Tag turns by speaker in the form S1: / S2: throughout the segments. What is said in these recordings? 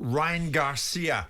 S1: Ryan Garcia,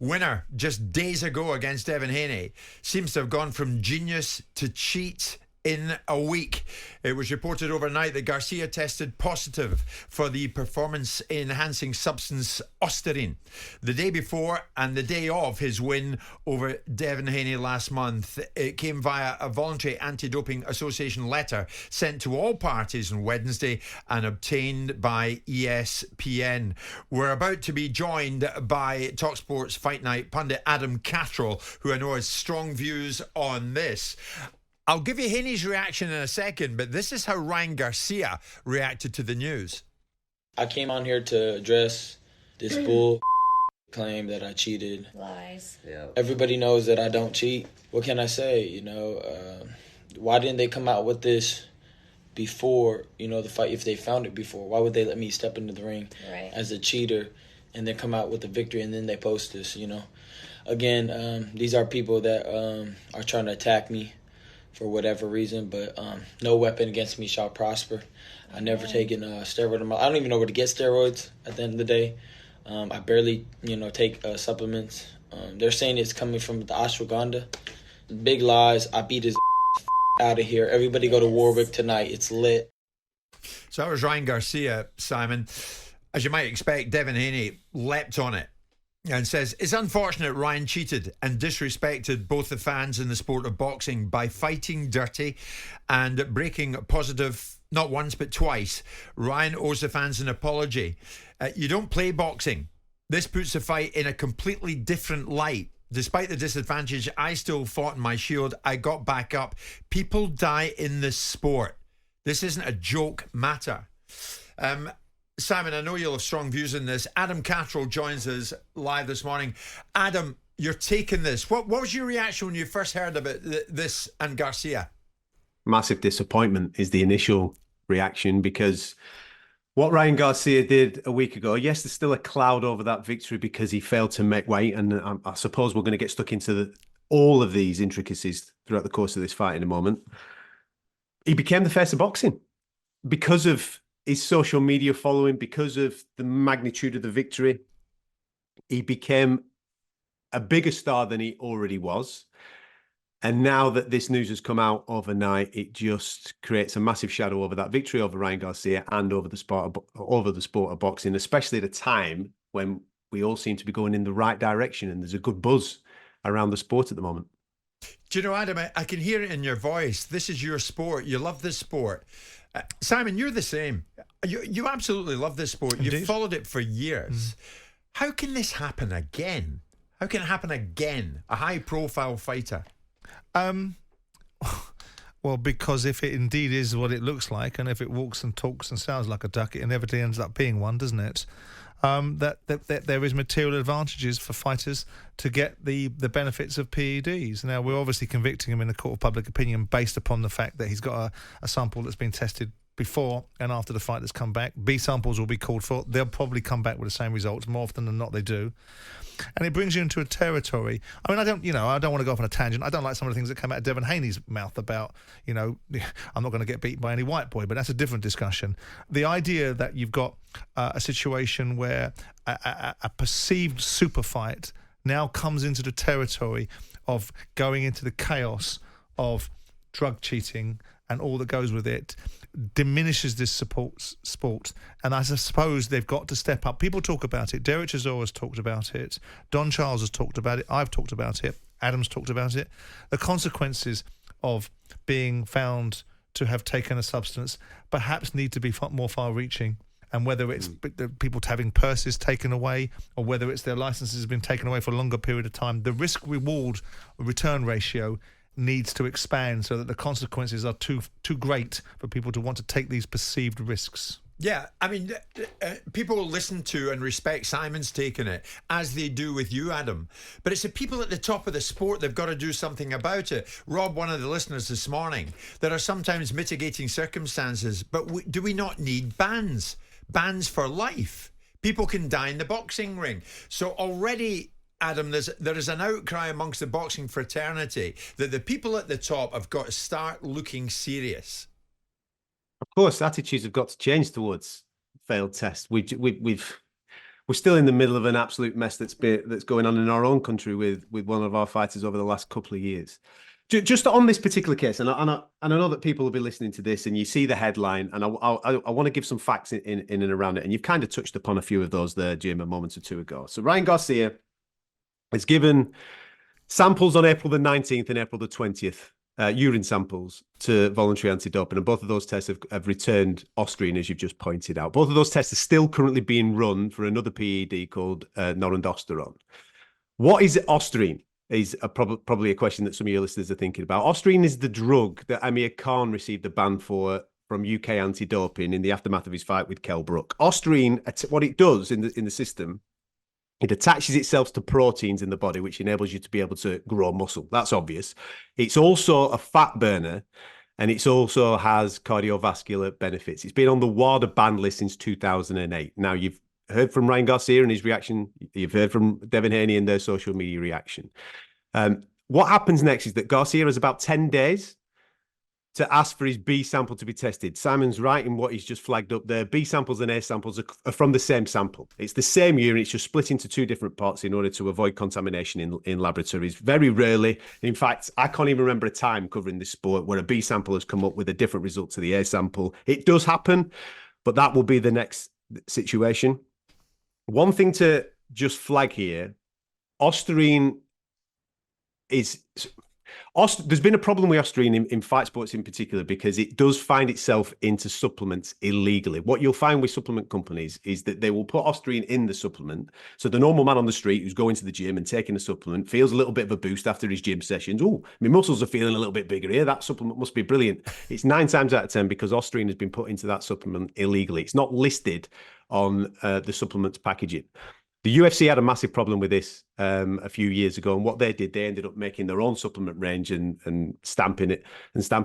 S1: winner just days ago against Devin Haney, seems to have gone from genius to cheat in a week. It was reported overnight that Garcia tested positive for the performance-enhancing substance Osterine the day before and the day of his win over Devin Haney last month. It came via a voluntary anti-doping association letter sent to all parties on Wednesday and obtained by ESPN. We're about to be joined by talkSPORT's Fight Night pundit Adam Catterall, who I know has strong views on this. I'll give you Haney's reaction in a second, but this is how Ryan Garcia reacted to the news.
S2: I came on here to address this bull claim that I cheated.
S3: Lies.
S2: Yep. Everybody knows that I don't cheat. What can I say? Why didn't they come out with this before, the fight? If they found it before, why would they let me step into the ring as a cheater and then come out with a victory and then they post this, Again, these are people that are trying to attack me for whatever reason, but no weapon against me shall prosper. I never taken steroid. I don't even know where to get steroids at the end of the day. I barely, take supplements. They're saying it's coming from the ashwagandha. Big lies. I beat his out of here. Everybody go to Warwick tonight. It's lit.
S1: So that was Ryan Garcia, Simon. As you might expect, Devin Haney leapt on it and says, it's unfortunate Ryan cheated and disrespected both the fans and the sport of boxing by fighting dirty and breaking positive not once but twice. Ryan owes the fans an apology. You don't play boxing. This puts the fight in a completely different light. Despite the disadvantage, I still fought in my shield. I got back up. People die in this sport. This isn't a joke matter. Simon, I know you'll have strong views on this. Adam Catterall joins us live this morning. Adam, you're taking this. What was your reaction when you first heard about this and Garcia?
S4: Massive disappointment is the initial reaction, because what Ryan Garcia did a week ago, yes, there's still a cloud over that victory because he failed to make weight. And I suppose we're going to get stuck into all of these intricacies throughout the course of this fight in a moment. He became the face of boxing because of his social media following, because of the magnitude of the victory. He became a bigger star than he already was. And now that this news has come out overnight, it just creates a massive shadow over that victory over Ryan Garcia and over the sport of boxing, especially at a time when we all seem to be going in the right direction and there's a good buzz around the sport at the moment.
S1: Do you know, Adam, I can hear it in your voice. This is your sport. You love this sport. Simon, you're the same. You absolutely love this sport.
S5: Indeed.
S1: You've followed it for years. How can this happen again? How can it happen again? A high-profile fighter.
S5: Well, because if it indeed is what it looks like, and if it walks and talks and sounds like a duck, it inevitably ends up being one, doesn't it? That there is material advantages for fighters to get the benefits of PEDs. Now, we're obviously convicting him in the court of public opinion based upon the fact that he's got a sample that's been tested before and after the fight that's come back. B samples will be called for. They'll probably come back with the same results. More often than not, they do. And it brings you into a territory. I mean, I don't want to go off on a tangent. I don't like some of the things that come out of Devin Haney's mouth about, I'm not going to get beaten by any white boy, but that's a different discussion. The idea that you've got a situation where a perceived super fight now comes into the territory of going into the chaos of drug cheating and all that goes with it, diminishes this sport. And I suppose they've got to step up. People talk about it. Derek Chisora has talked about it. Don Charles has talked about it. I've talked about it. Adam's talked about it. The consequences of being found to have taken a substance perhaps need to be more far-reaching. And whether it's people having purses taken away or whether it's their licenses have been taken away for a longer period of time, the risk-reward return ratio needs to expand so that the consequences are too great for people to want to take these perceived risks.
S1: Yeah, I mean, people will listen to and respect Simon's take on it, as they do with you, Adam. But it's the people at the top of the sport, they've got to do something about it. Rob, one of the listeners this morning, there are sometimes mitigating circumstances, but do we not need bans? Bans for life. People can die in the boxing ring. So already, Adam, there is an outcry amongst the boxing fraternity that the people at the top have got to start looking serious.
S4: Of course, attitudes have got to change towards failed tests. We've we're still in the middle of an absolute mess that's going on in our own country with one of our fighters over the last couple of years. Just on this particular case, and I know that people will be listening to this, and you see the headline, and I want to give some facts in and around it, and you've kind of touched upon a few of those there, Jim, a moment or two ago. So Ryan Garcia has given samples on April the 19th and April the 20th, urine samples to voluntary anti-doping, and both of those tests have returned Austrian, as you've just pointed out. Both of those tests are still currently being run for another PED called norendosterone. What is Austrian? Is probably a question that some of your listeners are thinking about. Austrian is the drug that Amir Khan received the ban for from UK anti-doping in the aftermath of his fight with Kell Brook. Austrian, what it does in the system, it attaches itself to proteins in the body, which enables you to be able to grow muscle. That's obvious. It's also a fat burner, and it also has cardiovascular benefits. It's been on the WADA ban list since 2008. Now, you've heard from Ryan Garcia and his reaction. You've heard from Devin Haney and their social media reaction. What happens next is that Garcia has about 10 days to ask for his B sample to be tested. Simon's right in what he's just flagged up there. B samples and A samples are from the same sample. It's the same urine. It's just split into two different pots in order to avoid contamination in laboratories. Very rarely. In fact, I can't even remember a time covering this sport where a B sample has come up with a different result to the A sample. It does happen, but that will be the next situation. One thing to just flag here, Austrian is... There's been a problem with Austrian in fight sports in particular because it does find itself into supplements illegally. What you'll find with supplement companies is that they will put Austrian in the supplement. So the normal man on the street who's going to the gym and taking a supplement feels a little bit of a boost after his gym sessions. Oh, my muscles are feeling a little bit bigger here. That supplement must be brilliant. It's 9 times out of 10 because Austrian has been put into that supplement illegally. It's not listed on the supplements packaging. The UFC had a massive problem with this a few years ago, and what they did, they ended up making their own supplement range and stamping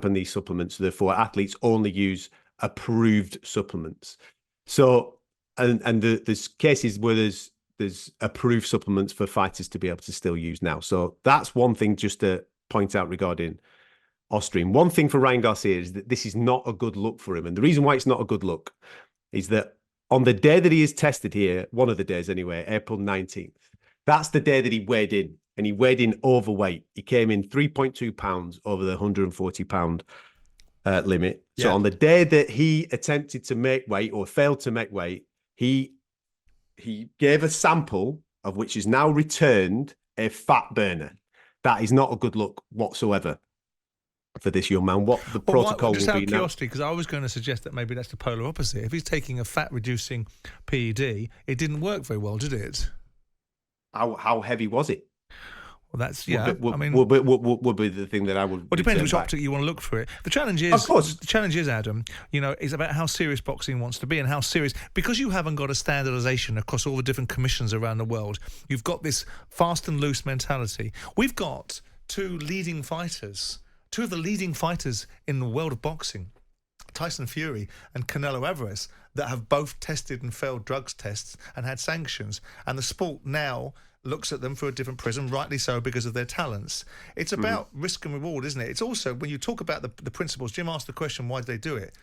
S4: these supplements. So therefore, athletes only use approved supplements. So, and there's cases where there's approved supplements for fighters to be able to still use now. So that's one thing just to point out regarding Austrian. One thing for Ryan Garcia is that this is not a good look for him, and the reason why it's not a good look is that on the day that he is tested here, one of the days anyway, April 19th, that's the day that he weighed in, and he weighed in overweight. He came in 3.2 pounds over the 140 pound limit. Yeah. So on the day that he attempted to make weight or failed to make weight, he gave a sample of which is now returned a fat burner. That is not a good look whatsoever for this young man. What the protocol will be now. Just out of
S5: curiosity, because I was going to suggest that maybe that's the polar opposite. If he's taking a fat-reducing PED, it didn't work very well, did it?
S4: How heavy was it?
S5: Well, that's
S4: would be the thing that I would.
S5: Well, depends which optic you want to look for it. The challenge is,
S4: of course,
S5: Adam. Is about how serious boxing wants to be and how serious, because you haven't got a standardisation across all the different commissions around the world. You've got this fast and loose mentality. We've got two of the leading fighters in the world of boxing, Tyson Fury and Canelo Alvarez, that have both tested and failed drugs tests and had sanctions. And the sport now looks at them through a different prism, rightly so, because of their talents. It's about risk and reward, isn't it? It's also, when you talk about the principles, Jim asked the question, why do they do it?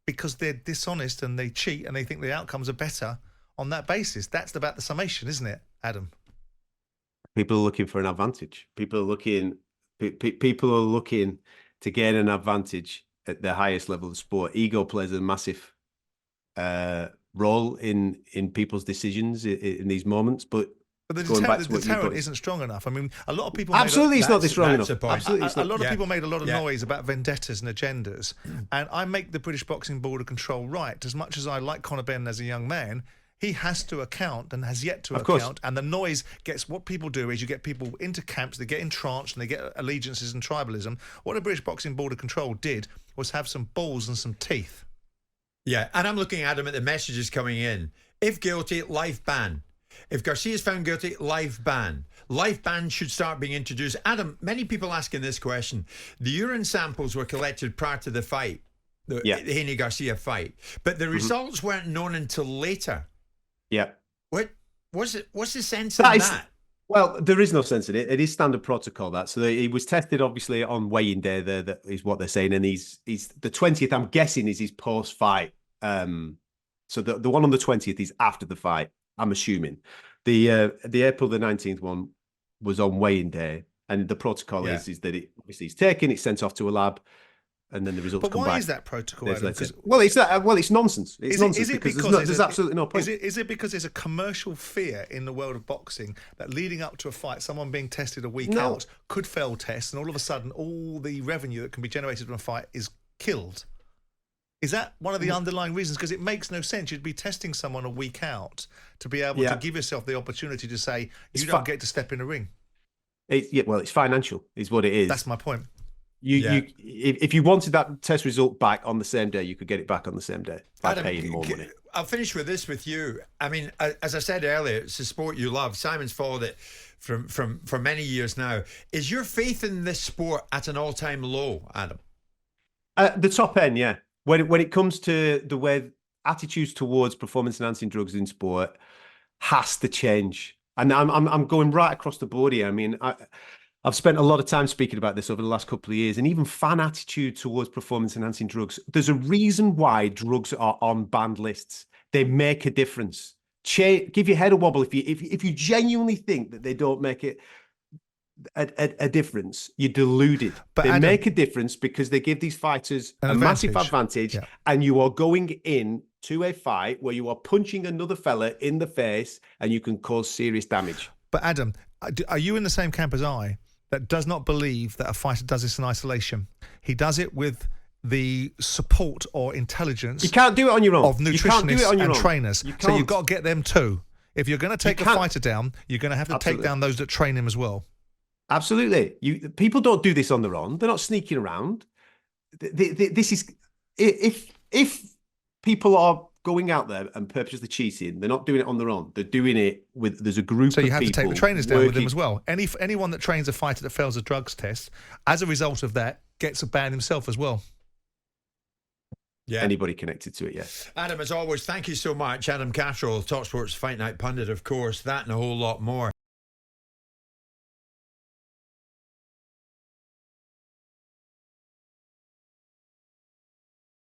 S5: Because they're dishonest and they cheat and they think the outcomes are better on that basis. That's about the summation, isn't it, Adam?
S4: People are looking for an advantage. People are looking to gain an advantage at the highest level of sport. Ego plays a massive role in people's decisions in these moments, but
S5: the deterrent isn't strong enough. I mean, a lot of people
S4: absolutely it's not strong enough.
S5: Absolutely, a lot of people made a lot of noise about vendettas and agendas, and I make the British Boxing Board of Control right. As much as I like Conor Benn as a young man, he has to account and has yet to account. And the noise gets, what people do is you get people into camps, they get entrenched and they get allegiances and tribalism. What the British Boxing Board of Control did was have some balls and some teeth.
S1: Yeah, and I'm looking at him at the messages coming in. If guilty, life ban. If Garcia is found guilty, life ban. Life ban should start being introduced. Adam, many people asking this question. The urine samples were collected prior to the fight, the Haney-Garcia fight, but the results weren't known until later.
S4: Yeah.
S1: What's the sense of that?
S4: Well, there is no sense in it. It is standard protocol, that. So he was tested, obviously, on weigh-in day. That is what they're saying. And he's the 20th, I'm guessing, is his post-fight. So the one on the 20th is after the fight. I'm assuming. The April the 19th one was on weighing day, and the protocol is that it obviously is taken, it's sent off to a lab, and then the results come back.
S5: But why is that protocol, Adam?
S4: It's nonsense. It's nonsense because there's absolutely no point.
S5: Is it because there's a commercial fear in the world of boxing that leading up to a fight, someone being tested a week out could fail tests, and all of a sudden all the revenue that can be generated from a fight is killed? Is that one of the underlying reasons? Because it makes no sense. You'd be testing someone a week out to be able to give yourself the opportunity to say, you don't get to step in a ring.
S4: It's financial is what it is.
S5: That's my point.
S4: If you wanted that test result back on the same day, you could get it back on the same day by paying more money.
S1: I'll finish with this with you. I mean, as I said earlier, it's a sport you love. Simon's followed it for many years now. Is your faith in this sport at an all-time low, Adam?
S4: The top end, yeah. When it comes to the way attitudes towards performance-enhancing drugs in sport has to change, and I'm going right across the board here. I mean, I've spent a lot of time speaking about this over the last couple of years, and even fan attitude towards performance-enhancing drugs. There's a reason why drugs are on banned lists. They make a difference. Give your head a wobble if you genuinely think that they don't make it a difference. You're deluded. But they make a difference because they give these fighters a massive advantage, and you are going in to a fight where you are punching another fella in the face and you can cause serious damage.
S5: But Adam, are you in the same camp as I that does not believe that a fighter does this in isolation? He does it with the support or intelligence.
S4: You can't do it on your own.
S5: Of nutritionists and trainers. So you've got to get them too. If you're going to take a fighter down, you're going to have to take down those that train him as well.
S4: Absolutely. People don't do this on their own. They're not sneaking around. This is if people are going out there and purposely cheating, they're not doing it on their own. They're doing it with. There's a group.
S5: So
S4: you
S5: have
S4: to
S5: take the trainers down with them as well. Anyone that trains a fighter that fails a drugs test, as a result of that, gets a ban himself as well.
S4: Yeah. Anybody connected to it, yes.
S1: Adam, as always, thank you so much. Adam Catterall, talkSPORT's Fight Night pundit, of course. That and a whole lot more.